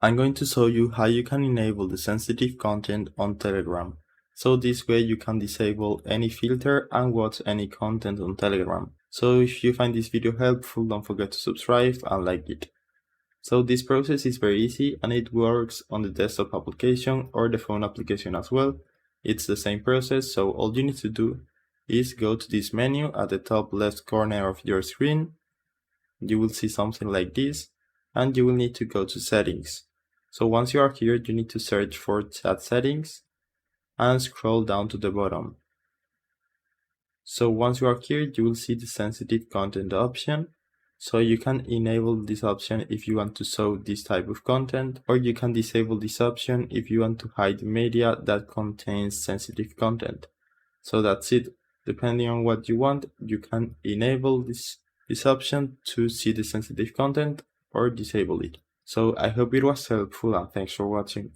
I'm going to show you how you can enable the sensitive content on Telegram. So this way you can disable any filter and watch any content on Telegram. So if you find this video helpful, don't forget to subscribe and like it. So this process is very easy and it works on the desktop application or the phone application as well. It's the same process, so all you need to do is go to this menu at the top left corner of your screen. You will see something like this and you will need to go to settings. So once you are here, you need to search for chat settings and scroll down to the bottom. So once you are here, you will see the sensitive content option. So you can enable this option if you want to show this type of content, or you can disable this option if you want to hide media that contains sensitive content. So that's it. Depending on what you want, you can enable this option to see the sensitive content or disable it. So I hope it was helpful and thanks for watching.